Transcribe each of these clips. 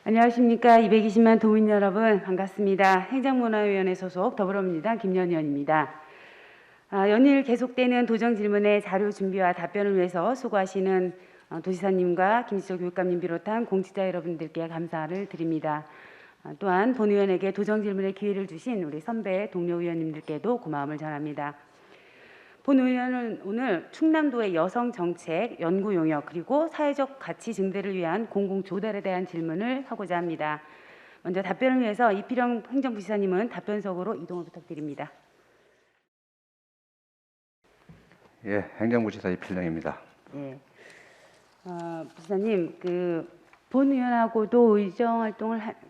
안녕하십니까. 220만 도민 여러분 반갑습니다. 행정문화위원회 소속 더불어민주당 김연희 의원입니다. 연일 계속되는 도정 질문의 자료 준비와 답변을 위해서 수고하시는 도지사님과 김시철 교육감님 비롯한 공직자 여러분들께 감사를 드립니다. 또한 본 의원에게 도정 질문의 기회를 주신 우리 선배 동료 의원님들께도 고마움을 전합니다. 본 의원은 오늘 충남도의 여성 정책, 연구 용역 그리고 사회적 가치 증대를 위한 공공 조달에 대한 질문을 하고자 합니다. 먼저 답변을 위해서 이필영 행정부지사님은 답변석으로 이동을 부탁드립니다. 예, 행정부지사 이필영입니다. 예, 부지사님, 본 의원하고도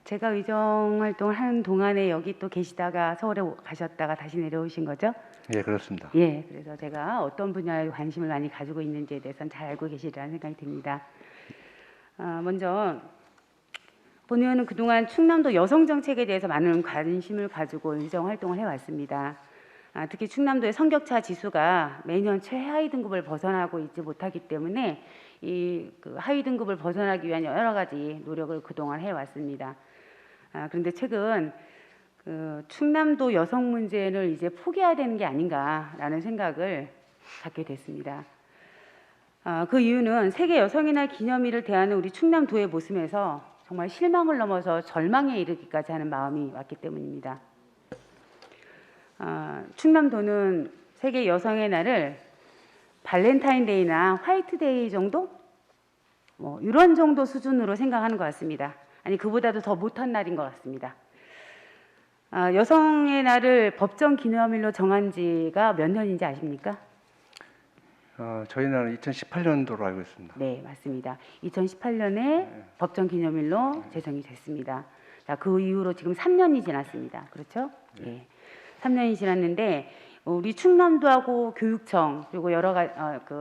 제가 의정 활동을 하는 동안에 여기 또 계시다가 서울에 가셨다가 다시 내려오신 거죠? 예, 그렇습니다. 예, 그래서 제가 어떤 분야에 관심을 많이 가지고 있는지에 대해서는 잘 알고 계시리라는 생각이 듭니다. 먼저 본 의원은 그동안 충남도 여성 정책에 대해서 많은 관심을 가지고 의정 활동을 해왔습니다. 특히 충남도의 성격차 지수가 매년 최하위 등급을 벗어나고 있지 못하기 때문에 그 하위 등급을 벗어나기 위한 여러 가지 노력을 그동안 해왔습니다. 그런데 최근 충남도 여성 문제를 이제 포기해야 되는 게 아닌가라는 생각을 갖게 됐습니다. 그 이유는 세계 여성의 날 기념일을 대하는 우리 충남도의 모습에서 정말 실망을 넘어서 절망에 이르기까지 하는 마음이 왔기 때문입니다. 충남도는 세계 여성의 날을 발렌타인데이나 화이트데이 정도? 이런 정도 수준으로 생각하는 것 같습니다. 아니, 그보다도 더 못한 날인 것 같습니다. 여성의 날을 법정 기념일로 정한 지가 몇 년인지 아십니까? 저희는 2018년도로 알고 있습니다. 네, 맞습니다. 2018년에 법정 기념일로 제정이 됐습니다. 자, 그 이후로 지금 3년이 지났습니다. 그렇죠? 예. 3년이 지났는데 우리 충남도하고 교육청 그리고 여러 가지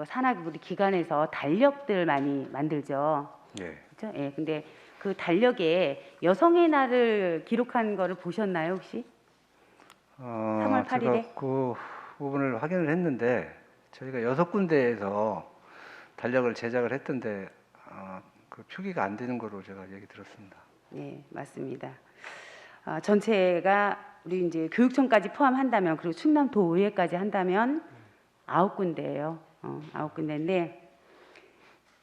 산학 우리 기관에서 달력들 많이 만들죠. 예. 그렇죠? 예. 근데 그 달력에 여성의 날을 기록한 거를 보셨나요, 혹시? 3월 8일에? 제가 그 부분을 확인을 했는데 저희가 6군데에서 달력을 제작을 했던데 그 표기가 안 되는 거로 제가 얘기 들었습니다. 네, 맞습니다. 전체가 우리 이제 교육청까지 포함한다면 그리고 충남도의회까지 한다면 9군데예요. 9군데인데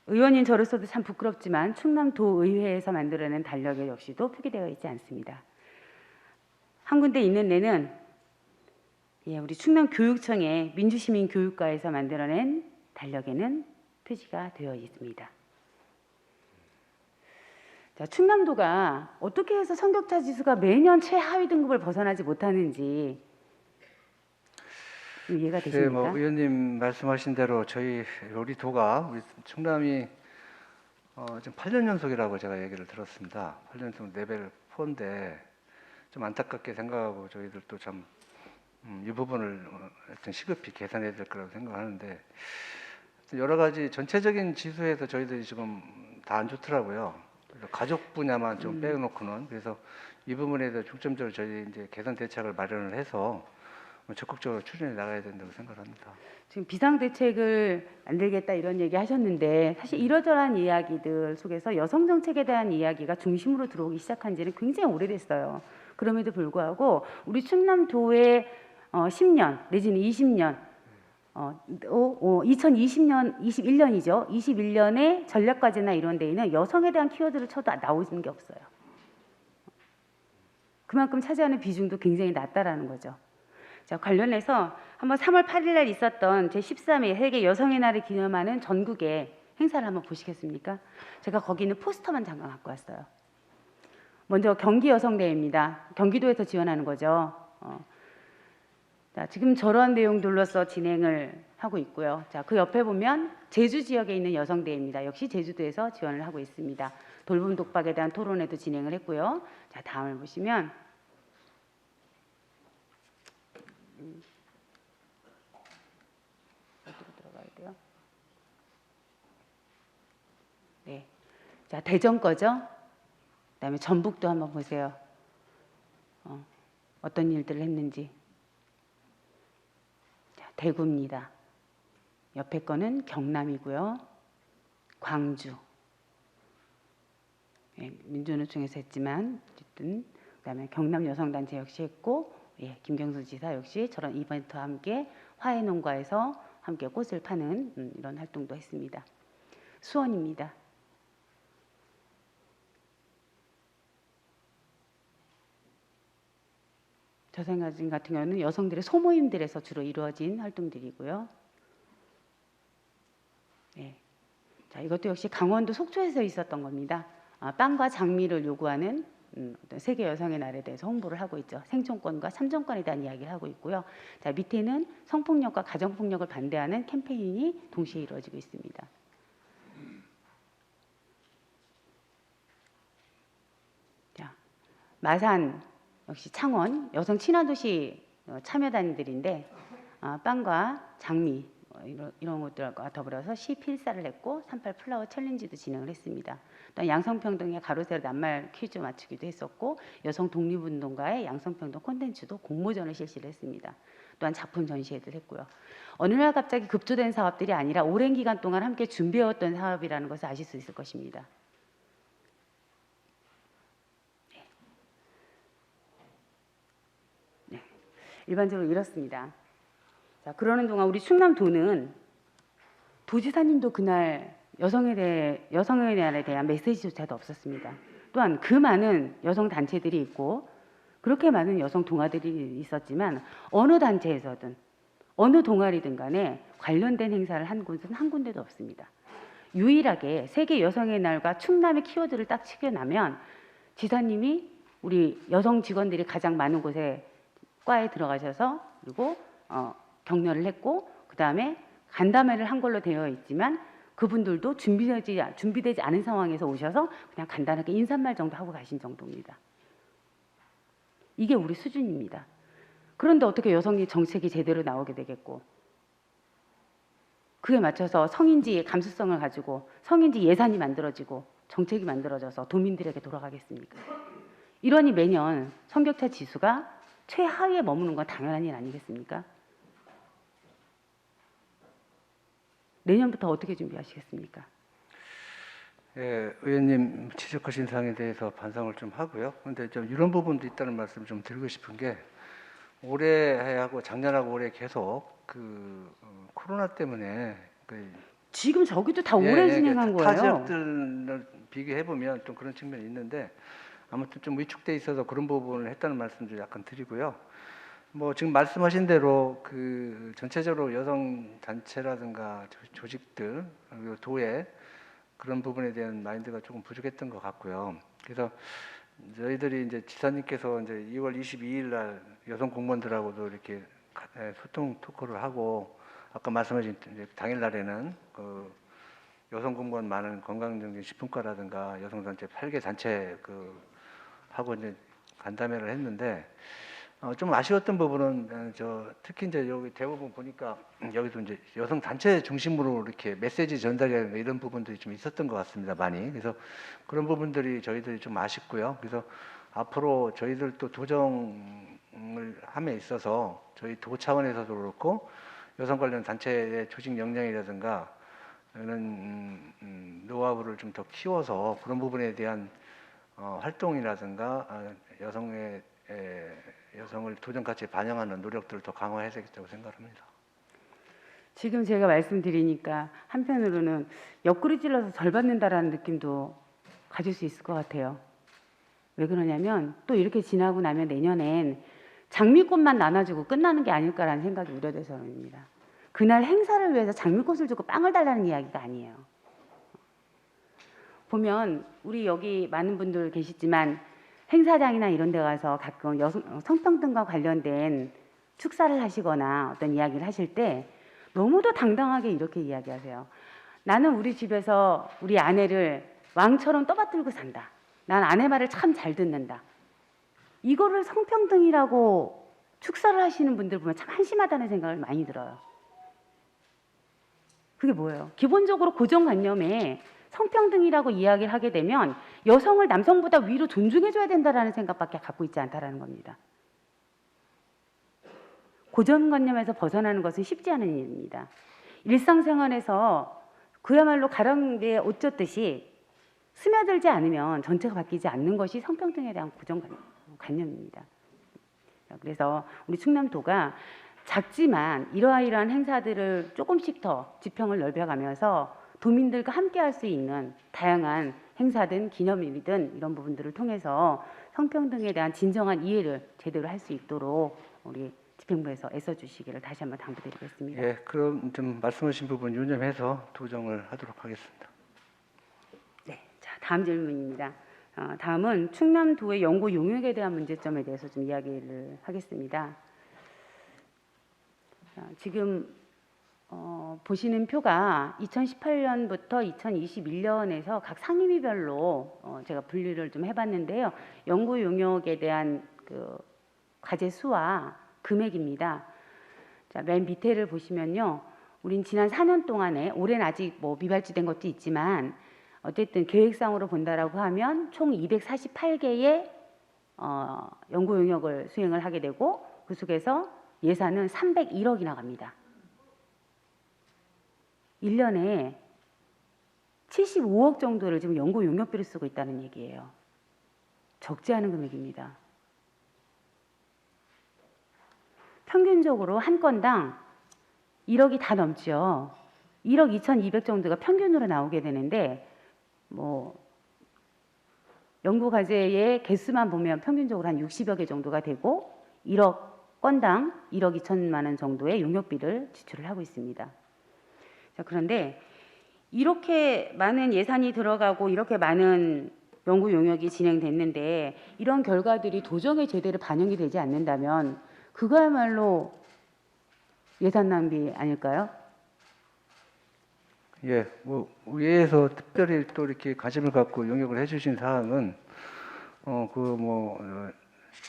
의원인 저로서도 참 부끄럽지만 충남도의회에서 만들어낸 달력에 역시도 표기되어 있지 않습니다. 한 군데 있는 데는 우리 충남교육청의 민주시민교육과에서 만들어낸 달력에는 표시가 되어 있습니다. 자, 충남도가 어떻게 해서 성격차 지수가 매년 최하위 등급을 벗어나지 못하는지 이해가 되십니까? 의원님 말씀하신 대로 우리 도가 우리 충남이 지금 8년 연속이라고 제가 얘기를 들었습니다. 8년 연속 레벨 4인데 좀 안타깝게 생각하고 저희들도 참 이 부분을 하여튼 시급히 개선해야 될 거라고 생각하는데 여러 가지 전체적인 지수에서 저희들이 지금 다 안 좋더라고요. 그래서 가족 분야만 좀 빼놓고는 그래서 이 부분에 대해서 중점적으로 저희 이제 개선 대책을 마련을 해서 적극적으로 추진해 나가야 된다고 생각합니다. 지금 비상대책을 만들겠다 이런 얘기 하셨는데 사실 이러저러한 이야기들 속에서 여성 정책에 대한 이야기가 중심으로 들어오기 시작한 지는 굉장히 오래됐어요. 그럼에도 불구하고 우리 충남도의 10년 내지는 20년 2020년, 21년이죠. 21년에 전략과제나 이런 데에는 여성에 대한 키워드를 쳐도 나오는 게 없어요. 그만큼 차지하는 비중도 굉장히 낮다라는 거죠. 자, 관련해서 한번 3월 8일 날 있었던 제13회 세계 여성의 날을 기념하는 전국의 행사를 한번 보시겠습니까? 제가 거기 있는 포스터만 잠깐 갖고 왔어요. 먼저 경기 여성대회입니다. 경기도에서 지원하는 거죠. 자, 지금 저런 내용들로서 진행을 하고 있고요. 자, 그 옆에 보면 제주 지역에 있는 여성대회입니다. 역시 제주도에서 지원을 하고 있습니다. 돌봄 독박에 대한 토론회도 진행을 했고요. 자, 다음을 보시면 어디로 들어가야 돼요? 네, 자, 대전 거죠. 그다음에 전북도 한번 보세요. 어떤 일들을 했는지. 자, 대구입니다. 옆에 거는 경남이고요. 광주. 민주노총에서 했지만 어쨌든 그다음에 경남 여성단체 역시 했고 김경수 지사 역시 저런 이벤트와 함께 화해 농가에서 함께 꽃을 파는 이런 활동도 했습니다. 수원입니다. 저생가진 같은 경우는 여성들의 소모임들에서 주로 이루어진 활동들이고요. 자, 이것도 역시 강원도 속초에서 있었던 겁니다. 빵과 장미를 요구하는 어떤 세계 여성의 날에 대해서 홍보를 하고 있죠. 생존권과 참정권에 대한 이야기를 하고 있고요. 자, 밑에는 성폭력과 가정폭력을 반대하는 캠페인이 동시에 이루어지고 있습니다. 자, 마산 역시 창원 여성 친화도시 참여단들인데 빵과 장미 이런 것들과 더불어서 시 필사를 했고 38 플라워 챌린지도 진행을 했습니다. 또 양성평등의 가로세로 낱말 퀴즈 맞추기도 했었고 여성 독립운동가의 양성평등 콘텐츠도 공모전을 실시를 했습니다. 또한 작품 전시회도 했고요. 어느 날 갑자기 급조된 사업들이 아니라 오랜 기간 동안 함께 준비해왔던 사업이라는 것을 아실 수 있을 것입니다. 일반적으로 이렇습니다. 자, 그러는 동안 우리 충남도는 도지사님도 그날 여성의 날에 대한 메시지조차도 없었습니다. 또한 그 많은 여성 단체들이 있고 그렇게 많은 여성 동아들이 있었지만 어느 단체에서든 어느 동아리든 간에 관련된 행사를 한 곳은 한 군데도 없습니다. 유일하게 세계 여성의 날과 충남의 키워드를 딱 치겨나면 지사님이 우리 여성 직원들이 가장 많은 곳에 과에 들어가셔서 그리고 격려를 했고 그 다음에 간담회를 한 걸로 되어 있지만 그분들도 준비되지 않은 상황에서 오셔서 그냥 간단하게 인사말 정도 하고 가신 정도입니다. 이게 우리 수준입니다. 그런데 어떻게 여성이 정책이 제대로 나오게 되겠고 그에 맞춰서 성인지 감수성을 가지고 성인지 예산이 만들어지고 정책이 만들어져서 도민들에게 돌아가겠습니까? 이러니 매년 성격차 지수가 최하위에 머무는 건 당연한 일 아니겠습니까? 내년부터 어떻게 준비하시겠습니까? 예, 의원님 지적하신 사항에 대해서 반성을 좀 하고요. 그런데 좀 이런 부분도 있다는 말씀 좀 드리고 싶은 게 올해하고 작년하고 올해 계속 코로나 때문에 지금 저기도 다 오래 진행한 타 거예요. 지역들을 비교해 보면 좀 그런 측면이 있는데 아무튼 좀 위축돼 있어서 그런 부분을 했다는 말씀도 약간 드리고요. 뭐 지금 말씀하신 대로 전체적으로 여성 단체라든가 조직들 그리고 도에 그런 부분에 대한 마인드가 조금 부족했던 것 같고요. 그래서 저희들이 이제 지사님께서 이제 2월 22일 날 여성 공무원들하고도 이렇게 소통 토크를 하고 아까 말씀하신 이제 당일 날에는 여성 공무원 많은 건강정진 식품과라든가 여성단체 8개 단체 하고 이제 간담회를 했는데 좀 아쉬웠던 부분은 특히 이제 여기 대부분 보니까 여기도 이제 여성 단체 중심으로 이렇게 메시지 전달이나 이런 부분들이 좀 있었던 것 같습니다. 많이. 그래서 그런 부분들이 저희들이 좀 아쉽고요. 그래서 앞으로 저희들 또 도정을 함에 있어서 저희 도 차원에서도 그렇고 여성 관련 단체의 조직 역량이라든가 이런 노하우를 좀 더 키워서 그런 부분에 대한 활동이라든가 여성을 도전 가치에 반영하는 노력들을 더 강화해야 되겠다고 생각합니다. 지금 제가 말씀드리니까 한편으로는 옆구리 찔러서 절 받는다라는 느낌도 가질 수 있을 것 같아요. 왜 그러냐면 또 이렇게 지나고 나면 내년엔 장미꽃만 나눠주고 끝나는 게 아닐까라는 생각이 우려돼서입니다. 그날 행사를 위해서 장미꽃을 주고 빵을 달라는 이야기가 아니에요. 보면 우리 여기 많은 분들 계시지만 행사장이나 이런 데 가서 가끔 성평등과 관련된 축사를 하시거나 어떤 이야기를 하실 때 너무도 당당하게 이렇게 이야기하세요. 나는 우리 집에서 우리 아내를 왕처럼 떠받들고 산다. 난 아내 말을 참 잘 듣는다. 이거를 성평등이라고 축사를 하시는 분들 보면 참 한심하다는 생각을 많이 들어요. 그게 뭐예요? 기본적으로 고정관념에 성평등이라고 이야기를 하게 되면 여성을 남성보다 위로 존중해줘야 된다는 생각밖에 갖고 있지 않다는 겁니다. 고정관념에서 벗어나는 것은 쉽지 않은 일입니다. 일상생활에서 그야말로 가랑비에 옷 젖듯이 스며들지 않으면 전체가 바뀌지 않는 것이 성평등에 대한 고정관념입니다. 그래서 우리 충남도가 작지만 이러한 행사들을 조금씩 더 지평을 넓혀가면서 도민들과 함께 할 수 있는 다양한 행사든 기념일이든 이런 부분들을 통해서 성평등에 대한 진정한 이해를 제대로 할 수 있도록 우리 집행부에서 애써주시기를 다시 한번 당부드리겠습니다. 예, 그럼 좀 말씀하신 부분 유념해서 도정을 하도록 하겠습니다. 네, 자 다음 질문입니다. 다음은 충남도의 연구 용역에 대한 문제점에 대해서 좀 이야기를 하겠습니다. 자, 지금 보시는 표가 2018년부터 2021년에서 각 상임위별로 제가 분류를 좀 해봤는데요. 연구 용역에 대한 그 과제 수와 금액입니다. 자, 맨 밑에를 보시면요. 우린 지난 4년 동안에 올해는 아직 뭐 미발주된 것도 있지만 어쨌든 계획상으로 본다라고 하면 총 248개의 연구 용역을 수행을 하게 되고 그 속에서 예산은 301억이 나갑니다. 1년에 75억 정도를 지금 연구 용역비를 쓰고 있다는 얘기예요. 적지 않은 금액입니다. 평균적으로 한 건당 1억이 다 넘죠. 1억 2,200 정도가 평균으로 나오게 되는데 뭐 연구 과제의 개수만 보면 평균적으로 한 60여 개 정도가 되고 1억 건당 1억 2천만 원 정도의 용역비를 지출을 하고 있습니다. 자, 그런데 이렇게 많은 예산이 들어가고 이렇게 많은 연구 용역이 진행됐는데 이런 결과들이 도정에 제대로 반영이 되지 않는다면 그거야말로 예산 낭비 아닐까요? 예, 뭐 위에서 특별히 또 이렇게 관심을 갖고 용역을 해주신 사항은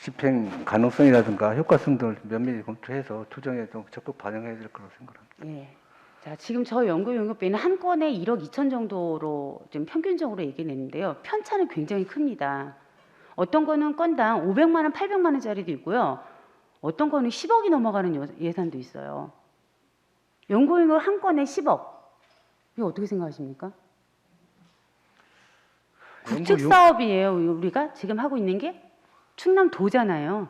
집행 가능성이라든가 효과성 등 면밀히 검토해서 도정에 좀 적극 반영해야 될 거라고 생각합니다. 예. 자, 지금 저 연구 용역비는 한 건에 1억 2천 정도로 지금 평균적으로 얘기했는데요. 편차는 굉장히 큽니다. 어떤 거는 건당 500만 원, 800만 원짜리도 있고요. 어떤 거는 10억이 넘어가는 예산도 있어요. 연구 용역 한 건에 10억. 이거 어떻게 생각하십니까? 국책 사업이에요. 우리가 지금 하고 있는 게 충남도잖아요.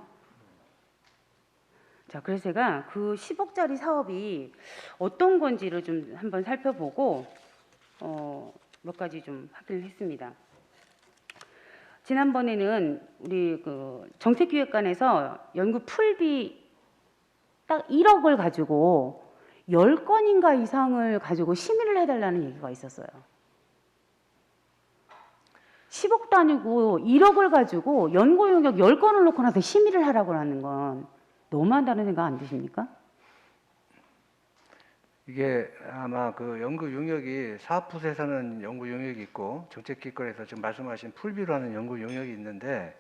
자, 그래서 제가 그 10억짜리 사업이 어떤 건지를 좀 한번 살펴보고 몇 가지 좀 확인을 했습니다. 지난번에는 우리 그 정책기획관에서 연구 풀비 딱 1억을 가지고 10건인가 이상을 가지고 심의를 해달라는 얘기가 있었어요. 10억도 아니고 1억을 가지고 연구 용역 10건을 놓고 나서 심의를 하라고 하는 건 너무한다는 생각 안 드십니까? 이게 아마 그 연구 용역이 사업부에서는 연구 용역이 있고 정책기획관에서 지금 말씀하신 풀비로 하는 연구 용역이 있는데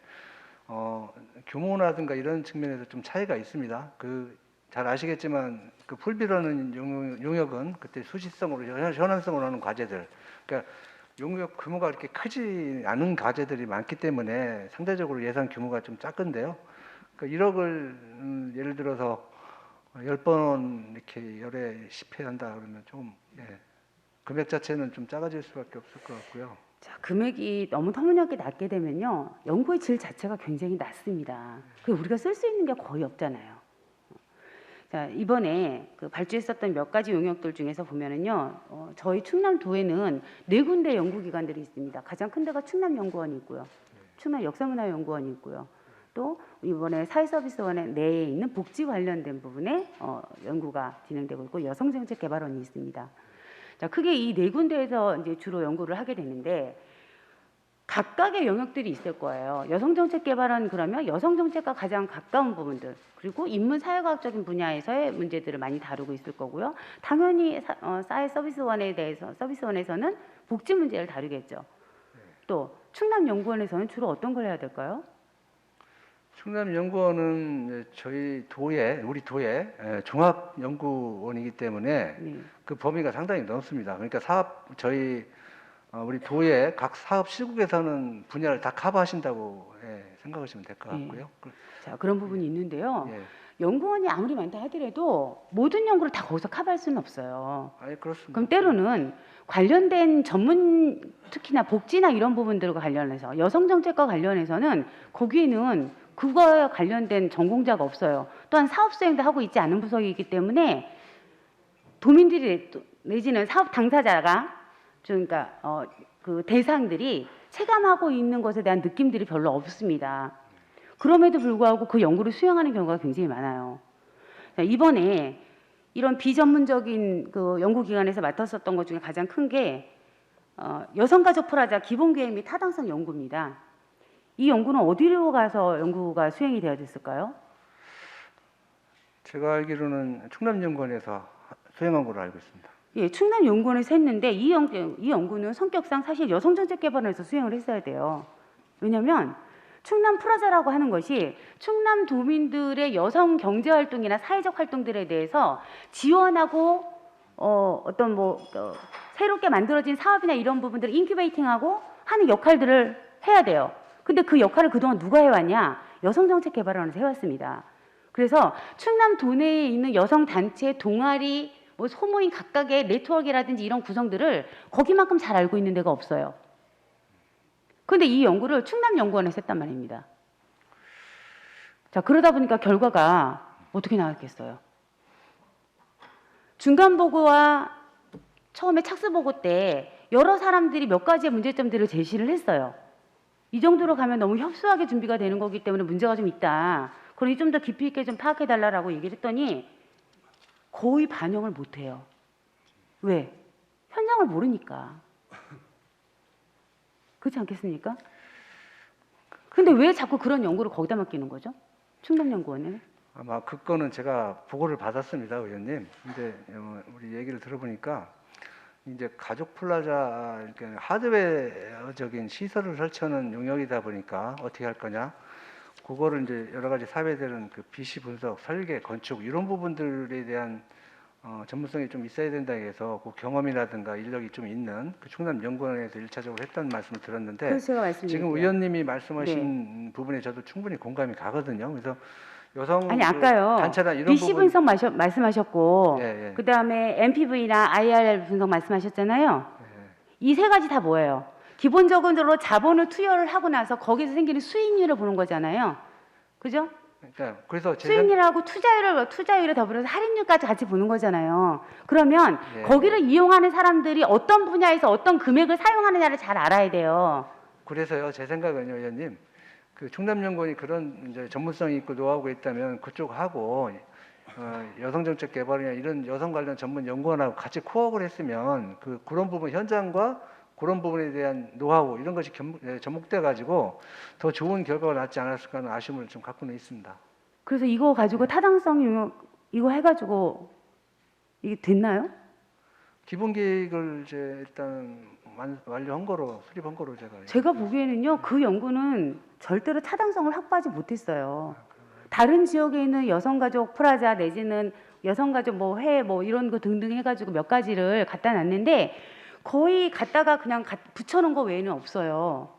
규모라든가 이런 측면에서 좀 차이가 있습니다. 잘 아시겠지만 그 풀비라는 용역은 그때 수시성으로 현안성으로 하는 과제들, 그러니까 용역 규모가 그렇게 크지 않은 과제들이 많기 때문에 상대적으로 예산 규모가 좀 작은데요. 그러니까 1억을 예를 들어서 10번 이렇게 열에 10회 한다 그러면 좀 금액 자체는 좀 작아질 수밖에 없을 것 같고요. 자, 금액이 너무 터무니없게 낮게 되면요, 연구의 질 자체가 굉장히 낮습니다. 그리고 우리가 쓸 수 있는 게 거의 없잖아요. 자, 이번에 그 발주했었던 몇 가지 용역들 중에서 보면은요, 저희 충남도에는 4군데 연구기관들이 있습니다. 가장 큰 데가 충남연구원이 있고요, 충남역사문화연구원이 있고요. 또 이번에 사회서비스원 내에 있는 복지 관련된 부분에 연구가 진행되고 있고 여성정책개발원이 있습니다. 자, 크게 이 4군데에서 이제 주로 연구를 하게 되는데 각각의 영역들이 있을 거예요. 여성정책개발원 그러면 여성정책과 가장 가까운 부분들, 그리고 인문사회과학적인 분야에서의 문제들을 많이 다루고 있을 거고요. 당연히 서비스원에서는 복지 문제를 다루겠죠. 또 충남연구원에서는 주로 어떤 걸 해야 될까요? 충남연구원은 우리 도의 종합연구원이기 때문에 그 범위가 상당히 넓습니다. 그러니까 우리 도의 각 사업 시국에서는 분야를 다 커버하신다고 생각하시면 될 것 같고요. 자, 그런 부분이 있는데요. 예. 연구원이 아무리 많다 하더라도 모든 연구를 다 거기서 커버할 수는 없어요. 그렇습니다. 그럼 때로는 관련된 전문 특히나 복지나 이런 부분들과 관련해서 여성 정책과 관련해서는 거기에는 그거와 관련된 전공자가 없어요. 또한 사업 수행도 하고 있지 않은 부서이기 때문에 도민들이 내지는 사업 당사자가 그러니까 그 대상들이 체감하고 있는 것에 대한 느낌들이 별로 없습니다. 그럼에도 불구하고 그 연구를 수행하는 경우가 굉장히 많아요. 이번에 이런 비전문적인 그 연구기관에서 맡았었던 것 중에 가장 큰 게 여성가족 프라자 기본계획 및 타당성 연구입니다. 이 연구는 어디로 가서 연구가 수행이 되어졌을까요? 제가 알기로는 충남연구원에서 수행한 걸로 알고 있습니다. 예, 충남연구원에서 했는데 이 연구는 성격상 사실 여성정책개발원에서 수행을 했어야 돼요. 왜냐하면 충남 프라자라고 하는 것이 충남 도민들의 여성 경제 활동이나 사회적 활동들에 대해서 지원하고 어떤 새롭게 만들어진 사업이나 이런 부분들을 인큐베이팅하고 하는 역할들을 해야 돼요. 근데 그 역할을 그동안 누가 해왔냐? 여성정책개발원에서 해왔습니다. 그래서 충남 도내에 있는 여성 단체, 동아리, 소모임 각각의 네트워크라든지 이런 구성들을 거기만큼 잘 알고 있는 데가 없어요. 그런데 이 연구를 충남연구원에서 했단 말입니다. 자, 그러다 보니까 결과가 어떻게 나왔겠어요? 중간보고와 처음에 착수보고 때 여러 사람들이 몇 가지의 문제점들을 제시를 했어요. 이 정도로 가면 너무 협소하게 준비가 되는 거기 때문에 문제가 좀 있다. 그러니 좀 더 깊이 있게 좀 파악해달라고 얘기를 했더니 거의 반영을 못해요. 왜? 현장을 모르니까. 그렇지 않겠습니까? 근데 왜 자꾸 그런 연구를 거기다 맡기는 거죠? 충남연구원에는? 아마 그 건은 제가 보고를 받았습니다, 의원님. 근데 우리 얘기를 들어보니까 이제 가족 플라자 그러니까 하드웨어적인 시설을 설치하는 영역이다 보니까 어떻게 할 거냐? 그거를 이제 여러 가지 사회되는 그 BC 분석, 설계, 건축 이런 부분들에 대한 전문성이 좀 있어야 된다 해서 그 경험이라든가 인력이 좀 있는 그 충남연구원에서 1차적으로 했다는 말씀을 들었는데 그래서 제가 말씀드릴게요. 지금 의원님이 말씀하신 부분에 저도 충분히 공감이 가거든요. 그래서 여성 아니 아까요. 단체나 이런 BC 부분 분석 말씀하셨고 예, 예. 그다음에 MPV나 IRR 분석 말씀하셨잖아요. 예. 이 세 가지 다 뭐예요? 기본적으로 자본을 투여를 하고 나서 거기서 생기는 수익률을 보는 거잖아요. 그죠? 그러니까 그래서 수익률하고 투자율을 더불어서 할인율까지 같이 보는 거잖아요. 그러면 예. 거기를 이용하는 사람들이 어떤 분야에서 어떤 금액을 사용하느냐를 잘 알아야 돼요. 그래서요 제 생각은요, 의원님 그 충남연구원이 그런 이제 전문성이 있고 노하우가 있다면 그쪽하고 여성정책개발이나 이런 여성 관련 전문 연구원하고 같이 코업을 했으면 그런 부분 현장과 그런 부분에 대한 노하우 이런 것이 접목돼 가지고 더 좋은 결과가 났지 않았을까 하는 아쉬움을 좀 갖고는 있습니다. 그래서 이거 가지고 타당성 영역 이거 해가지고 이게 됐나요? 기본 계획을 이제 일단 완료한 거로 수립한 거로 제가 보기에는요 그 연구는 절대로 타당성을 확보하지 못했어요. 다른 지역에 있는 여성가족 프라자 내지는 여성가족 회 이런 거 등등 해가지고 몇 가지를 갖다 놨는데 거의 갖다가 그냥 붙여놓은 거 외에는 없어요.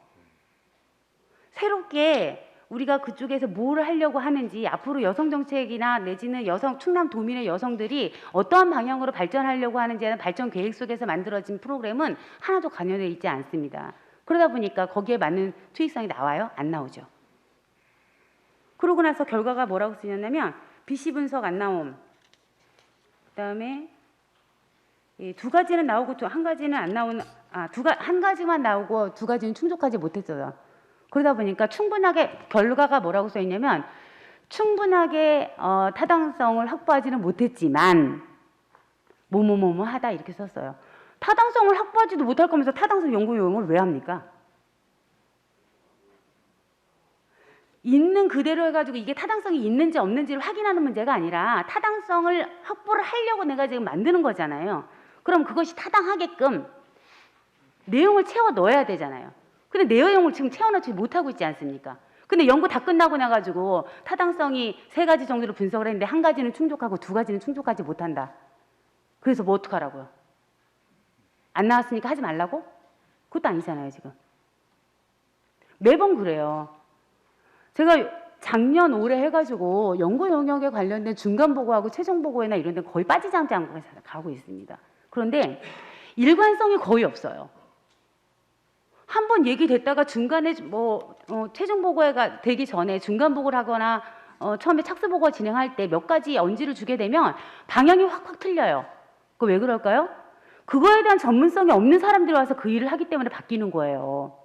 새롭게 우리가 그쪽에서 뭘 하려고 하는지 앞으로 여성정책이나 내지는 충남 도민의 여성들이 어떠한 방향으로 발전하려고 하는지는 발전 계획 속에서 만들어진 프로그램은 하나도 관여되어 있지 않습니다. 그러다 보니까 거기에 맞는 투입성이 나와요? 안 나오죠. 그러고 나서 결과가 뭐라고 쓰였냐면 BC 분석 안 나옴. 그다음에 두 가지는 나오고 한 가지는 안 나오는 한 가지만 나오고 두 가지는 충족하지 못했어요. 그러다 보니까 충분하게 결과가 뭐라고 써 있냐면 충분하게 타당성을 확보하지는 못했지만 뭐뭐뭐뭐 하다 이렇게 썼어요. 타당성을 확보하지도 못할 거면서 타당성 연구 요용을 왜 합니까? 있는 그대로 해가지고 이게 타당성이 있는지 없는지를 확인하는 문제가 아니라 타당성을 확보를 하려고 내가 지금 만드는 거잖아요. 그럼 그것이 타당하게끔 내용을 채워 넣어야 되잖아요. 근데 내용을 지금 채워넣지 못하고 있지 않습니까? 근데 연구 다 끝나고 나가지고 타당성이 3가지 정도로 분석을 했는데 한 가지는 충족하고 2가지는 충족하지 못한다. 그래서 뭐 어떡하라고요? 안 나왔으니까 하지 말라고? 그것도 아니잖아요, 지금. 매번 그래요. 제가 작년 올해 해가지고 연구 영역에 관련된 중간보고하고 최종보고회나 이런 데 거의 빠지지 않고 가고 있습니다. 그런데 일관성이 거의 없어요. 한 번 얘기됐다가 중간에 최종 보고가 되기 전에 중간 보고를 하거나 처음에 착수 보고 진행할 때 몇 가지 언지를 주게 되면 방향이 확확 틀려요. 그거 왜 그럴까요? 그거에 대한 전문성이 없는 사람들이 와서 그 일을 하기 때문에 바뀌는 거예요.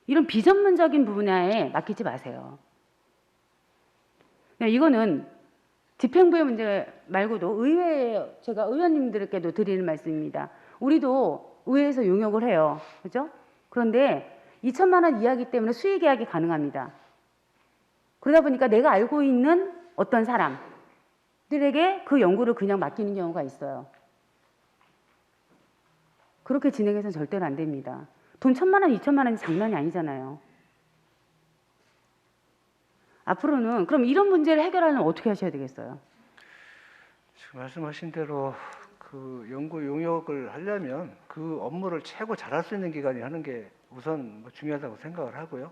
이런 비전문적인 분야에 맡기지 마세요. 이거는 집행부의 문제 말고도 의회, 제가 의원님들께도 드리는 말씀입니다. 우리도 의회에서 용역을 해요. 그죠? 그런데 2천만 원 이하기 때문에 수의 계약이 가능합니다. 그러다 보니까 내가 알고 있는 어떤 사람들에게 그 연구를 그냥 맡기는 경우가 있어요. 그렇게 진행해서는 절대로 안 됩니다. 돈 1,000만 원, 2천만 원이 장난이 아니잖아요. 앞으로는 그럼 이런 문제를 해결하려면 어떻게 하셔야 되겠어요? 지금 말씀하신 대로 그 연구 용역을 하려면 그 업무를 최고 잘할 수 있는 기관이 하는 게 우선 중요하다고 생각을 하고요.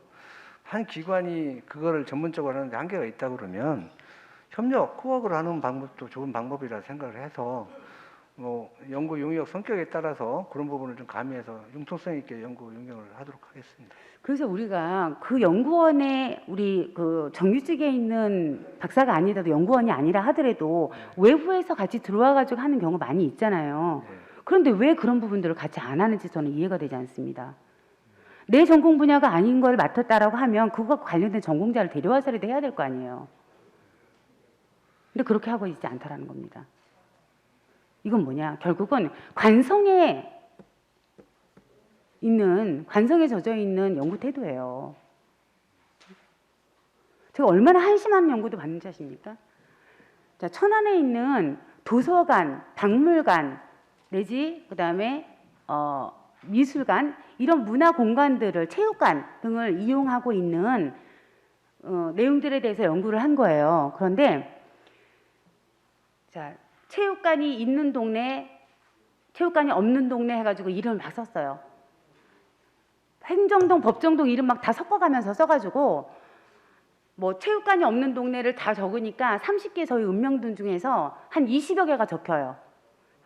한 기관이 그거를 전문적으로 하는데 한계가 있다 그러면 협력, 코업을 하는 방법도 좋은 방법이라 생각을 해서 연구 용역 성격에 따라서 그런 부분을 좀 가미해서 융통성 있게 연구 용역을 하도록 하겠습니다. 그래서 우리가 그 연구원에 우리 그 정규직에 있는 박사가 아니라도 연구원이 아니라 하더라도 외부에서 같이 들어와 가지고 하는 경우 많이 있잖아요. 네. 그런데 왜 그런 부분들을 같이 안 하는지 저는 이해가 되지 않습니다. 내 전공 분야가 아닌 걸 맡았다라고 하면 그거 관련된 전공자를 데려와서라도 해야 될 거 아니에요. 근데 그렇게 하고 있지 않다라는 겁니다. 이건 뭐냐? 결국은 관성에 젖어 있는 연구 태도예요. 제가 얼마나 한심한 연구도 받는지 아십니까? 자, 천안에 있는 도서관, 박물관 내지 그다음에 미술관 이런 문화 공간들을 체육관 등을 이용하고 있는 내용들에 대해서 연구를 한 거예요. 그런데 자, 체육관이 있는 동네, 체육관이 없는 동네 해가지고 이름을 막 썼어요. 행정동, 법정동 이름 막 다 섞어가면서 써가지고 체육관이 없는 동네를 다 적으니까 30개 저희 읍명동 중에서 한 20여 개가 적혀요.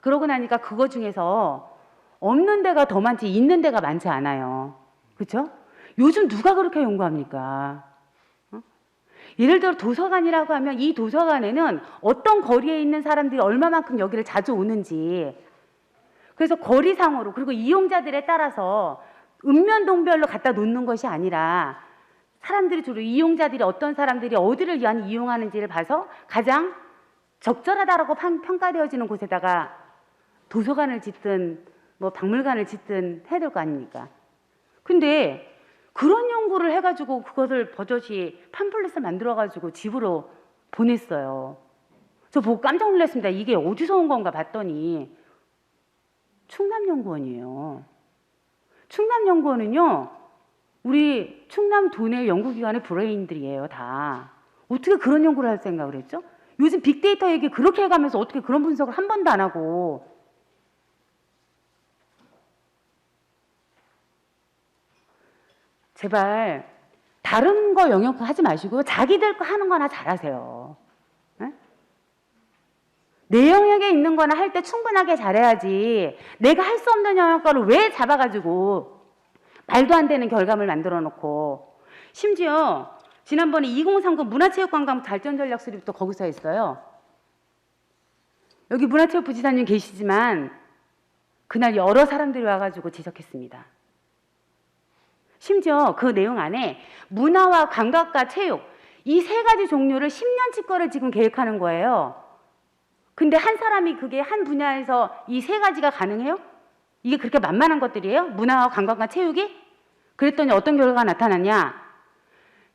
그러고 나니까 그거 중에서 없는 데가 더 많지 있는 데가 많지 않아요. 그렇죠? 요즘 누가 그렇게 연구합니까? 예를 들어 도서관이라고 하면 이 도서관에는 어떤 거리에 있는 사람들이 얼마만큼 여기를 자주 오는지, 그래서 거리상으로 그리고 이용자들에 따라서 읍면동별로 갖다 놓는 것이 아니라 사람들이 주로 이용자들이 어떤 사람들이 어디를 위한 이용하는지를 봐서 가장 적절하다라고 평가되어지는 곳에다가 도서관을 짓든 박물관을 짓든 해야 될 거 아닙니까? 근데 그런 연구를 해가지고 그것을 버젓이 팜플렛을 만들어가지고 집으로 보냈어요. 저 보고 깜짝 놀랐습니다. 이게 어디서 온 건가 봤더니 충남연구원이에요. 충남연구원은요, 우리 충남 도내 연구기관의 브레인들이에요, 다. 어떻게 그런 연구를 할 생각을 했죠? 요즘 빅데이터 얘기 그렇게 해가면서 어떻게 그런 분석을 한 번도 안 하고. 제발 다른 거 영역하지 마시고 자기들 거 하는 거나 잘하세요. 네? 내 영역에 있는 거나 할 때 충분하게 잘해야지 내가 할 수 없는 영역 거를 왜 잡아가지고 말도 안 되는 결과물 만들어 놓고, 심지어 지난번에 2039 문화체육관광 발전전략 수립도 거기서 했어요. 여기 문화체육부지사님 계시지만 그날 여러 사람들이 와가지고 지적했습니다. 심지어 그 내용 안에 문화와 관광과 체육 이 세 가지 종류를 10년치 거를 지금 계획하는 거예요. 근데 한 사람이 그게 한 분야에서 이 세 가지가 가능해요? 이게 그렇게 만만한 것들이에요? 문화와 관광과 체육이? 그랬더니 어떤 결과가 나타났냐?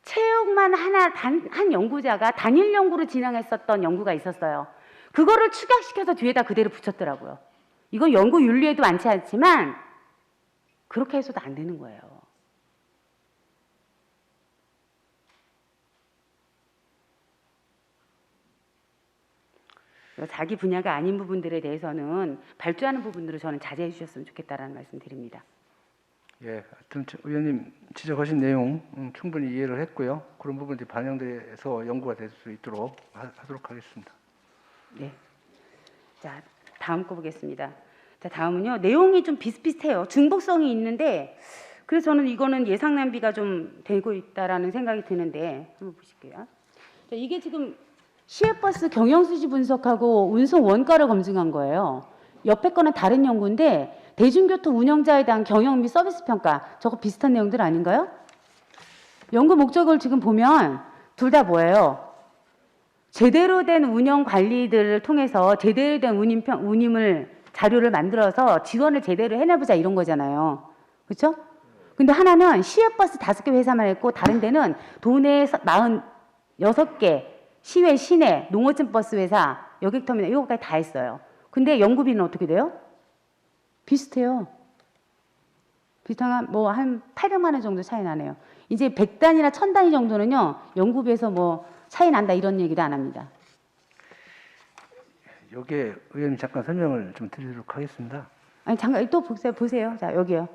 체육만 한 연구자가 단일 연구로 진행했었던 연구가 있었어요. 그거를 축약시켜서 뒤에다 그대로 붙였더라고요. 이건 연구 윤리에도 많지 않지만 그렇게 해서도 안 되는 거예요. 자기 분야가 아닌 부분들에 대해서는 발주하는 부분으로 저는 자제해 주셨으면 좋겠다라는 말씀 드립니다. 예, 하여튼 의원님 지적하신 내용 충분히 이해를 했고요. 그런 부분들이 반영돼서 연구가 될 수 있도록 하도록 하겠습니다. 네. 자, 다음 거 보겠습니다. 자, 다음은요. 내용이 좀 비슷비슷해요. 중복성이 있는데 그래서 저는 이거는 예상 낭비가 좀 되고 있다라는 생각이 드는데 한번 보실게요. 자, 이게 지금 시외버스 경영수지 분석하고 운송 원가를 검증한 거예요. 옆에 거는 다른 연구인데 대중교통 운영자에 대한 경영 및 서비스 평가 저거 비슷한 내용들 아닌가요? 연구 목적을 지금 보면 둘 다 뭐예요? 제대로 된 운영 관리들을 통해서 제대로 된 운임을 자료를 만들어서 지원을 제대로 해내보자 이런 거잖아요. 그렇죠? 근데 하나는 시외버스 5개 회사만 했고 다른 데는 도내 46개 시외, 시내, 농어촌 버스 회사, 여객터미널 이거까지 다 했어요. 근데 연구비는 어떻게 돼요? 비슷해요. 비슷한 뭐 한 800만 원 정도 차이 나네요. 이제 100단위나 1000단위 정도는요. 연구비에서 뭐 차이 난다 이런 얘기도 안 합니다. 여기에 의원님 잠깐 설명을 좀 드리도록 하겠습니다. 아니 잠깐 또 보세요. 자 여기요.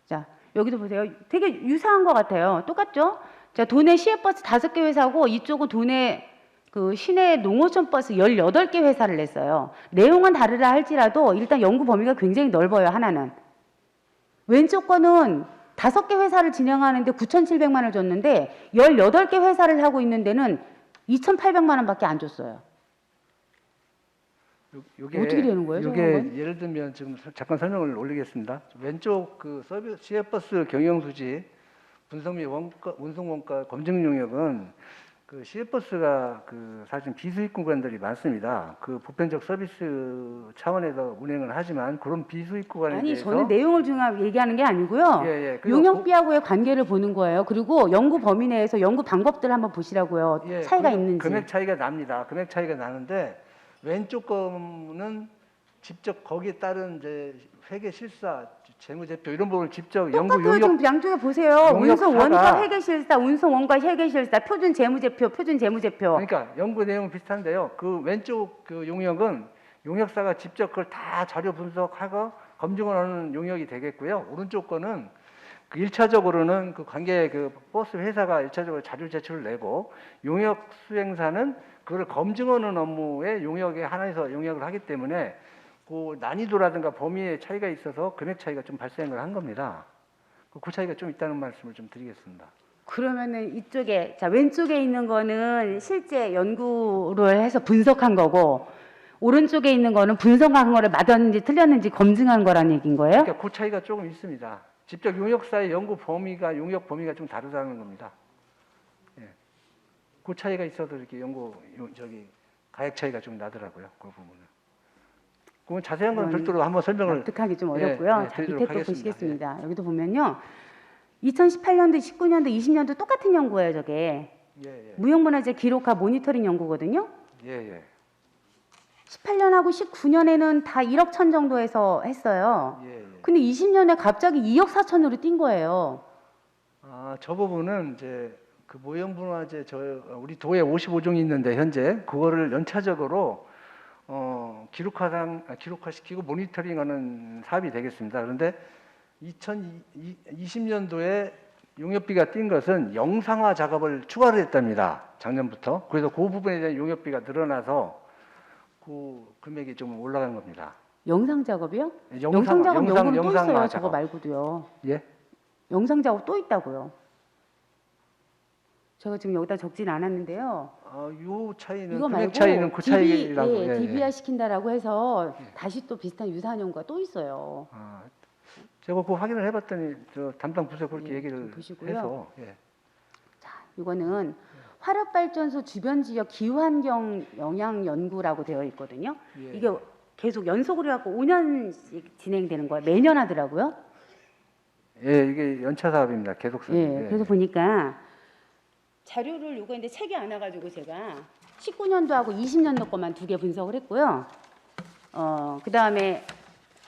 자 여기도 보세요. 되게 유사한 것 같아요. 똑같죠? 자 도내 시외버스 5개 회사고 이쪽은 도내 그 시내 농어촌 버스 18개 회사를 냈어요. 내용은 다르다 할지라도 일단 연구 범위가 굉장히 넓어요. 하나는. 왼쪽 거는 5개 회사를 진행하는데 9,700만 원을 줬는데 18개 회사를 하고 있는 데는 2,800만 원밖에 안 줬어요. 요게 어떻게 되는 거예요? 이게 예를 들면 지금 잠깐 설명을 올리겠습니다. 왼쪽 그 서비스 시외버스 경영수지 분석 및 운송 원가 검증 용역은 그 시외버스가 그 사실 비수익 구간들이 많습니다. 그 보편적 서비스 차원에서 운행을 하지만 그런 비수익 구간에 아니 대해서 저는 내용을 얘기하는 게 아니고요. 그리고 용역비하고의 관계를 보는 거예요. 그리고 연구 범위 내에서 연구 방법들 한번 보시라고요. 차이가 있는지. 금액 차이가 납니다. 금액 차이가 나는데 왼쪽 거는 직접 거기에 따른 이제 회계 실사, 재무제표 이런 부분을 직접 연구 똑같아요. 용역 좀 양쪽에 보세요. 운송 원가 회계실사, 운송 원가 회계실사, 표준 재무제표, 표준 재무제표. 그러니까 연구 내용 비슷한데요. 그 왼쪽 그 용역은 용역사가 직접 그걸 다 자료 분석하고 검증을 하는 용역이 되겠고요. 오른쪽 거는 그 1차적으로는 그 관계 그 버스 회사가 1차적으로 자료 제출을 내고 용역 수행사는 그걸 검증하는 업무에 용역에 하나에서 용역을 하기 때문에 그 난이도라든가 범위의 차이가 있어서 금액 차이가 좀 발생을 한 겁니다. 그 차이가 좀 있다는 말씀을 좀 드리겠습니다. 그러면은 이쪽에 자 왼쪽에 있는 거는 실제 연구를 해서 분석한 거고 오른쪽에 있는 거는 분석한 거를 맞았는지 틀렸는지 검증한 거라는 얘기인 거예요? 그러니까 그 차이가 조금 있습니다. 직접 용역사의 연구 범위가 용역 범위가 좀 다르다는 겁니다. 예. 그 차이가 있어도 이렇게 가액 차이가 좀 나더라고요. 그 부분은. 그건 자세한 건 별도로 한번 설명을 납득하기 좀 어렵고요. 자, 밑에 또 하겠습니다. 보시겠습니다. 여기도 보면요. 2018년도, 19년도, 20년도 똑같은 연구예요. 저게. 무형문화재 기록화 모니터링 연구거든요. 18년하고 19년에는 다 1억 천 정도에서 했어요. 근데 20년에 갑자기 2억 4천으로 뛴 거예요. 아, 저 부분은 이제 그 무형문화재 우리 도에 55종이 있는데 현재 그거를 연차적으로 기록화시키고 모니터링하는 사업이 되겠습니다. 그런데 2020년도에 용역비가 뛴 것은 영상화 작업을 추가를 했답니다. 작년부터. 그래서 그 부분에 대한 용역비가 늘어나서 그 금액이 좀 올라간 겁니다. 영상 작업이요? 영상 작업 연구는 또 있어요. 작업. 저거 말고도요. 예? 영상 작업 또 있다고요. 제가 지금 여기다 적진 않았는데요. 요 차이는 이거 말고 차이는 그 차이라고. DB화 시킨다라고 해서 다시 또 비슷한 유사한 연구가 또 있어요. 제가 그거 확인을 해봤더니 저 담당 부서 그렇게 얘기를 보시고요. 해서. 자, 이거는 화력발전소 주변 지역 기후환경 영향 연구라고 되어 있거든요. 이게 계속 연속으로 해갖고 5년씩 진행되는 거예요. 매년 하더라고요. 이게 연차 사업입니다. 계속성. 그래서 보니까 자료를 요거 이제 책이 안 와가지고 제가 19년도하고 20년도 것만 2개 분석을 했고요. 그 다음에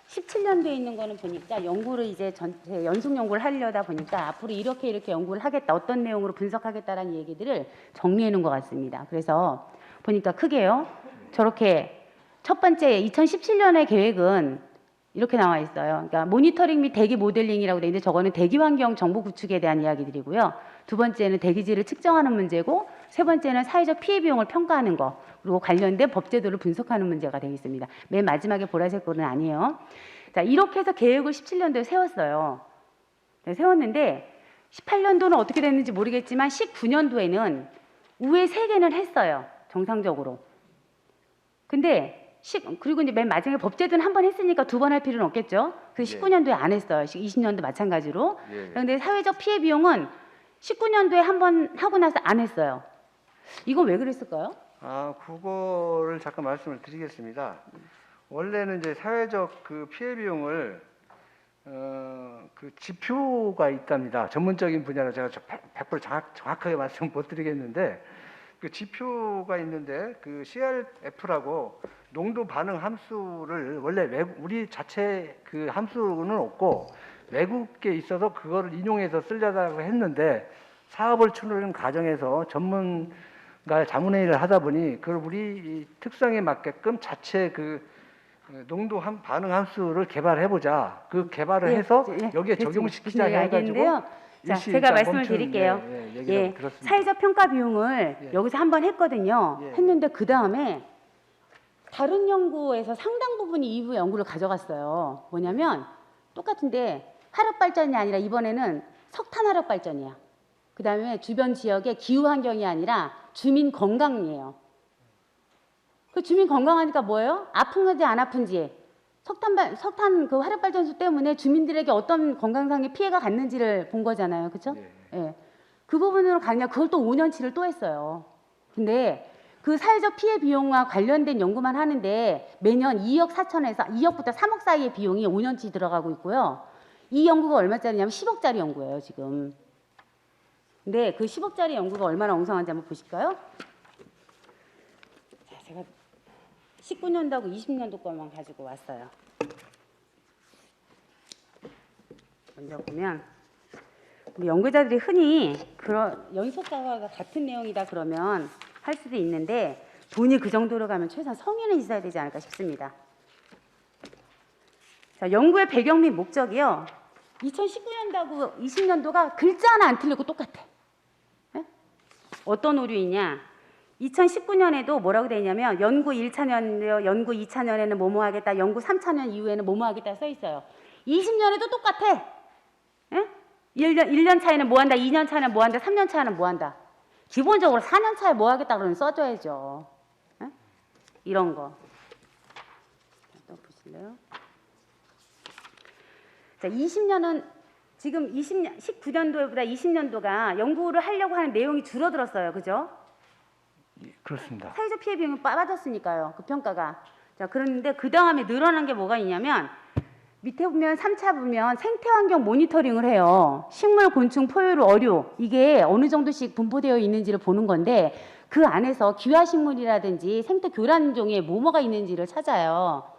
17년도에 있는 거는 보니까 연구를 이제 전체 연속 연구를 하려다 보니까 앞으로 이렇게 연구를 하겠다, 어떤 내용으로 분석하겠다라는 얘기들을 정리해 놓은 것 같습니다. 그래서 보니까 크게요. 저렇게 첫 번째 2017년의 계획은 이렇게 나와 있어요. 그러니까 모니터링 및 대기 모델링이라고 되어 있는데 저거는 대기 환경 정보 구축에 대한 이야기들이고요. 두 번째는 대기질을 측정하는 문제고 세 번째는 사회적 피해 비용을 평가하는 거 그리고 관련된 법제도를 분석하는 문제가 되어 있습니다. 맨 마지막에 보라색 거는 아니에요. 자, 이렇게 해서 계획을 17년도에 세웠어요. 네, 세웠는데 18년도는 어떻게 됐는지 모르겠지만 19년도에는 우회 3개는 했어요. 정상적으로. 근데 그리고 이제 맨 마지막에 법제도는 한 번 했으니까 2번 할 필요는 없겠죠. 그래서 예. 19년도에 안 했어요. 20년도 마찬가지로. 예. 그런데 사회적 피해 비용은 19년도에 한 번 하고 나서 안 했어요. 이건 왜 그랬을까요? 그거를 잠깐 말씀을 드리겠습니다. 원래는 이제 사회적 그 피해 비용을 그 지표가 있답니다. 전문적인 분야로 제가 100% 정확하게 말씀 못 드리겠는데 그 지표가 있는데 그 CRF라고 농도 반응 함수를 원래 우리 자체 그 함수는 없고 외국에 있어서 그거를 인용해서 쓰려고 했는데 사업을 추진하는 과정에서 전문가 자문회의를 하다 보니 그걸 우리 특성에 맞게끔 자체 그 농도 반응 함수를 개발해보자. 그 개발을 해서 여기에 대충 적용시키자 무슨 얘기 해가지고 알겠는데요. 자, 제가 일단 말씀을 멈춘, 드릴게요. 얘기를 들었습니다. 사회적 평가 비용을 예. 여기서 한 번 했거든요. 예. 했는데 그 다음에 다른 연구에서 상당 부분이 이후 연구를 가져갔어요. 뭐냐면 똑같은데 화력 발전이 아니라 이번에는 석탄 화력 발전이야. 그 다음에 주변 지역의 기후 환경이 아니라 주민 건강이에요. 그 주민 건강하니까 뭐예요? 아픈 건지 안 아픈지 석탄 그 화력 발전소 때문에 주민들에게 어떤 건강상의 피해가 갔는지를 본 거잖아요, 그렇죠? 예. 그 부분으로 가냐 그걸 또 5년치를 또 했어요. 근데 그 사회적 피해 비용과 관련된 연구만 하는데 매년 2억 4천에서 2억부터 3억 사이의 비용이 5년치 들어가고 있고요. 이 연구가 얼마짜리냐면 10억짜리 연구예요, 지금. 근데 그 10억짜리 연구가 얼마나 엉성한지 한번 보실까요? 자, 제가 19년도하고 20년도 것만 가지고 왔어요. 먼저 보면 우리 연구자들이 흔히 그런 연속사과가 같은 내용이다 그러면 할 수도 있는데 돈이 그 정도로 가면 최소한 성의는 있어야 되지 않을까 싶습니다. 자, 연구의 배경 및 목적이요. 2019년도하고 20년도가 글자 하나 안 틀리고 똑같아. 네? 어떤 오류이냐? 2019년에도 뭐라고 되어 있냐면 연구 1차년, 연구 2차년에는 뭐뭐 하겠다, 연구 3차년 이후에는 뭐뭐 하겠다 써 있어요. 20년에도 똑같아. 예? 1년 차에는 뭐 한다, 2년 차에는 뭐 한다, 3년 차에는 뭐 한다. 기본적으로 4년 차에 뭐 하겠다 그러면 써줘야죠. 예? 이런 거. 또 보실래요? 자, 20년은 지금 19년도보다 20년도가 연구를 하려고 하는 내용이 줄어들었어요. 그죠? 그렇습니다. 사회적 피해 비용이 빠졌으니까요. 그 평가가. 자, 그런데 그 다음에 늘어난 게 뭐가 있냐면 밑에 보면 3차 보면 생태환경 모니터링을 해요. 식물, 곤충, 포유류, 어류 이게 어느 정도씩 분포되어 있는지를 보는 건데 그 안에서 기화식물이라든지 생태 교란종에 뭐가 있는지를 찾아요.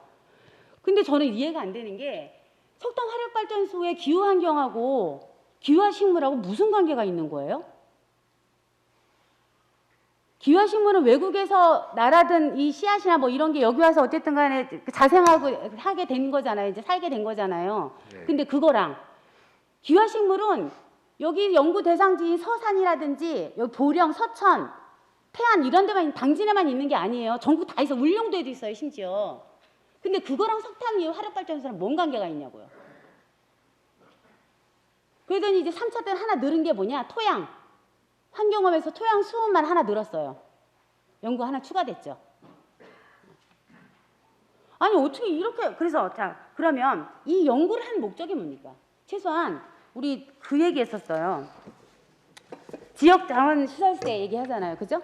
근데 저는 이해가 안 되는 게 석탄 화력발전소의 기후환경하고 기화식물하고 무슨 관계가 있는 거예요? 기화식물은 외국에서 날아든 이 씨앗이나 뭐 이런 게 여기 와서 어쨌든 간에 자생하고 하게 된 거잖아요. 이제 살게 된 거잖아요. 네. 근데 그거랑 기화식물은 여기 연구 대상지인 서산이라든지 여기 보령, 서천, 태안 이런 데만 당진에만 있는 게 아니에요. 전국 다 있어. 울릉도에도 있어요, 심지어. 근데 그거랑 석탄 화력발전소랑 뭔 관계가 있냐고요. 그러더니 이제 3차 때는 하나 늘은 게 뭐냐? 토양. 환경업에서 토양 수온만 하나 늘었어요. 연구 하나 추가됐죠. 아니 어떻게 이렇게 그래서 자 그러면 이 연구를 한 목적이 뭡니까? 최소한 우리 그 얘기했었어요. 지역자원 시설세 얘기하잖아요, 그죠?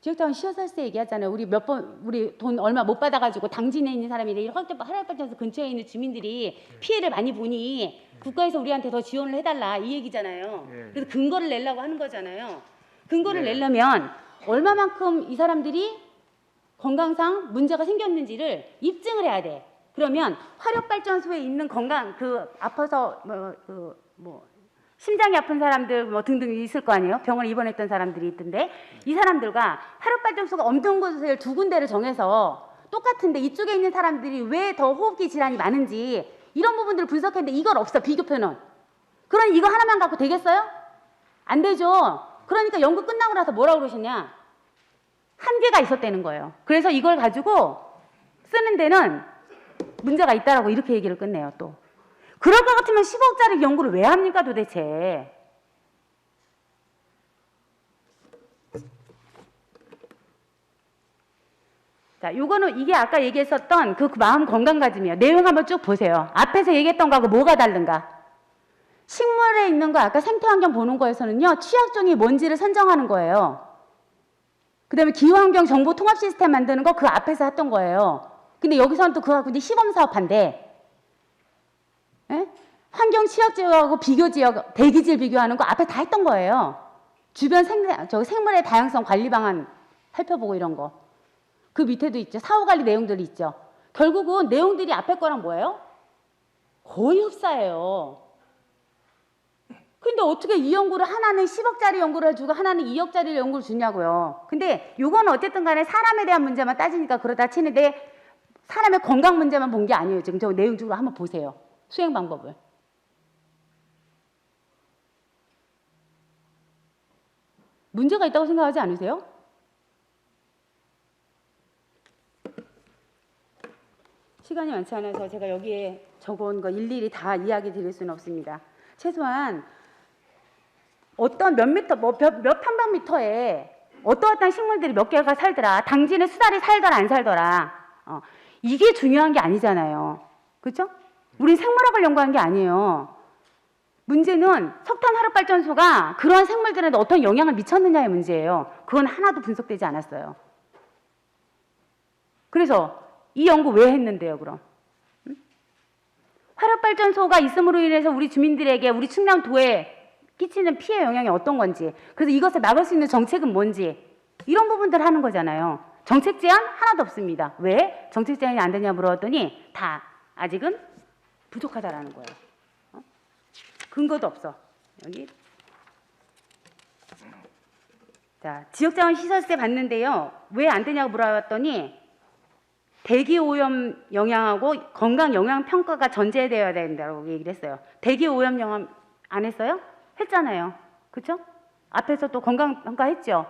지역자원 시설세 얘기하잖아요. 우리 몇 번 우리 돈 얼마 못 받아가지고 당진에 있는 사람이 화력발전소 근처에 있는 주민들이 피해를 많이 보니 국가에서 우리한테 더 지원을 해달라 이 얘기잖아요. 예. 그래서 근거를 내려고 하는 거잖아요. 근거를 내려면 얼마만큼 이 사람들이 건강상 문제가 생겼는지를 입증을 해야 돼. 그러면 화력발전소에 있는 건강 그 아파서 심장이 아픈 사람들 뭐 등등 있을 거 아니에요. 병원에 입원했던 사람들이 있던데 이 사람들과 화력발전소가 없는 곳을 두 군데를 정해서 똑같은데 이쪽에 있는 사람들이 왜 더 호흡기 질환이 많은지 이런 부분들을 분석했는데 이걸 없어, 비교표는. 그러니 이거 하나만 갖고 되겠어요? 안 되죠. 그러니까 연구 끝나고 나서 뭐라고 그러셨냐? 한계가 있었다는 거예요. 그래서 이걸 가지고 쓰는 데는 문제가 있다라고 이렇게 얘기를 끝내요. 또 그럴 것 같으면 10억짜리 연구를 왜 합니까 도대체? 자, 요거는 이게 아까 얘기했었던 그 마음 건강가짐이에요. 내용 한번 쭉 보세요. 앞에서 얘기했던 거하고 뭐가 다른가? 식물에 있는 거 아까 생태환경 보는 거에서는요. 취약종이 뭔지를 선정하는 거예요. 그 다음에 기후환경 정보 통합 시스템 만드는 거 그 앞에서 했던 거예요. 근데 여기서는 또 그거 갖고 이제 시범사업한대. 예? 환경 취약지역하고 비교지역, 대기질 비교하는 거 앞에 다 했던 거예요. 주변 생물의 다양성 관리 방안 살펴보고 이런 거. 그 밑에도 있죠. 사후관리 내용들이 있죠. 결국은 내용들이 앞에 거랑 뭐예요? 거의 흡사해요. 근데 어떻게 이 연구를 하나는 10억짜리 연구를 해주고 하나는 2억짜리 연구를 주냐고요. 근데 요거는 어쨌든 간에 사람에 대한 문제만 따지니까 그러다 치는데 사람의 건강 문제만 본 게 아니에요. 지금 저 내용적으로 한번 보세요. 수행 방법을. 문제가 있다고 생각하지 않으세요? 시간이 많지 않아서 제가 여기에 적어온 거 일일이 다 이야기 드릴 수는 없습니다. 최소한 어떤 몇 미터, 몇 평방미터에 어떠한 식물들이 몇 개가 살더라. 당진에 수달이 살더라, 안 살더라. 이게 중요한 게 아니잖아요. 그렇죠? 우린 생물학을 연구한 게 아니에요. 문제는 석탄 화력발전소가 그러한 생물들한테 어떤 영향을 미쳤느냐의 문제예요. 그건 하나도 분석되지 않았어요. 그래서 이 연구 왜 했는데요, 그럼? 화력발전소가 있음으로 인해서 우리 주민들에게, 우리 충남도에 끼치는 피해 영향이 어떤 건지, 그래서 이것을 막을 수 있는 정책은 뭔지, 이런 부분들을 하는 거잖아요. 정책 제안 하나도 없습니다. 왜? 정책 제안이 안 되냐 물어봤더니 다 아직은 부족하다라는 거예요. 근거도 없어. 여기. 자, 지역자원 시설세 받는데요. 왜 안 되냐고 물어봤더니 대기 오염 영향하고 건강 영향 평가가 전제되어야 된다고 얘기를 했어요. 대기 오염 영향 안 했어요? 했잖아요. 그렇죠? 앞에서 또 건강 평가 했죠.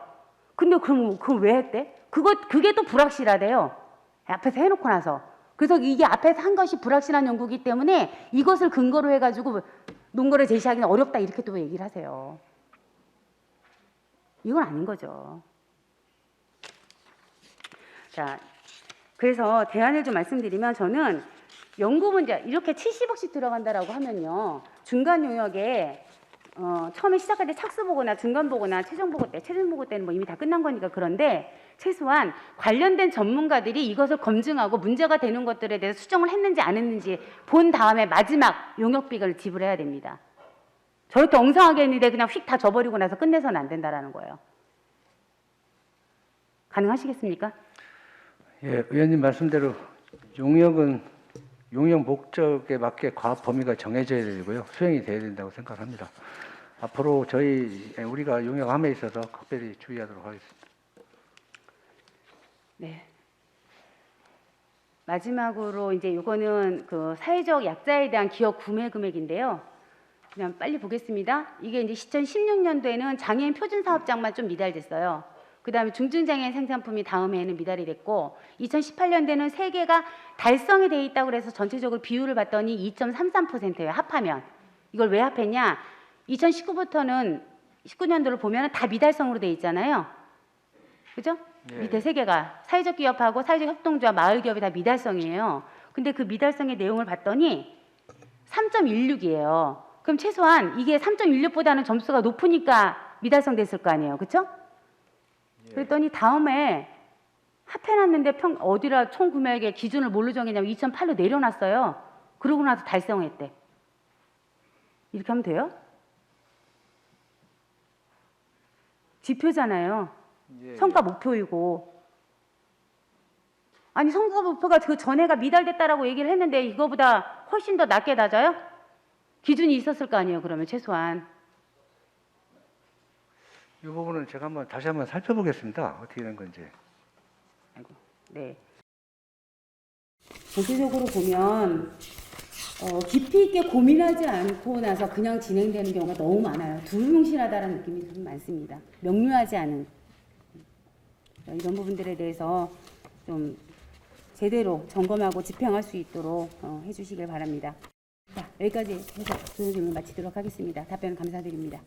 근데 그럼 그걸 왜 했대? 그게 또 불확실하대요. 앞에서 해놓고 나서. 그래서 이게 앞에서 한 것이 불확실한 연구이기 때문에 이것을 근거로 해가지고 논거를 제시하기는 어렵다 이렇게 또 얘기를 하세요. 이건 아닌 거죠. 자, 그래서 대안을 좀 말씀드리면 저는 연구 문제 이렇게 70억씩 들어간다라고 하면요. 중간 용역에 처음에 시작할 때 착수 보고나 중간 보고나 최종 보고 때는 뭐 이미 다 끝난 거니까 그런데 최소한 관련된 전문가들이 이것을 검증하고 문제가 되는 것들에 대해서 수정을 했는지 안 했는지 본 다음에 마지막 용역비를 지불해야 됩니다. 저렇게 엉성하게 했는데 그냥 휙 다 줘버리고 나서 끝내서는 안 된다라는 거예요. 가능하시겠습니까? 예, 의원님 말씀대로 용역 목적에 맞게 과업 범위가 정해져야 되고요. 수행이 돼야 된다고 생각합니다. 앞으로 우리가 용역함에 있어서 특별히 주의하도록 하겠습니다. 네. 마지막으로 이제 이거는 그 사회적 약자에 대한 기업 구매 금액인데요. 그냥 빨리 보겠습니다. 이게 이제 2016년도에는 장애인 표준 사업장만 좀 미달됐어요. 그 다음에 중증장애인 생산품이 다음 해에는 미달이 됐고 2018년도에는 3개가 달성이 돼 있다고 해서 전체적으로 비율을 봤더니 2.33%예요. 합하면. 이걸 왜 합했냐? 2019부터는 19년도를 보면 다 미달성으로 돼 있잖아요. 그죠? 예. 밑에 3개가 사회적 기업하고 사회적 협동조합, 마을 기업이 다 미달성이에요. 근데 그 미달성의 내용을 봤더니 3.16이에요. 그럼 최소한 이게 3.16보다는 점수가 높으니까 미달성 됐을 거 아니에요. 그렇죠? 그랬더니 다음에 합해놨는데 어디라 총 구매액의 기준을 뭘로 정했냐면 2.8로 내려놨어요. 그러고 나서 달성했대. 이렇게 하면 돼요? 지표잖아요. 예, 성과 목표이고. 아니 성과 목표가 그 전에가 미달됐다라고 얘기를 했는데 이거보다 훨씬 더 낮게 낮아요? 기준이 있었을 거 아니에요. 그러면 최소한. 이 부분은 제가 다시 한번 살펴보겠습니다. 어떻게 된 건지. 아이고, 네. 전체적으로 보면 깊이 있게 고민하지 않고 나서 그냥 진행되는 경우가 너무 많아요. 두루뭉실하다는 느낌이 좀 많습니다. 명료하지 않은 이런 부분들에 대해서 좀 제대로 점검하고 집행할 수 있도록 해주시길 바랍니다. 자, 여기까지 해서 질문 마치도록 하겠습니다. 답변 감사드립니다.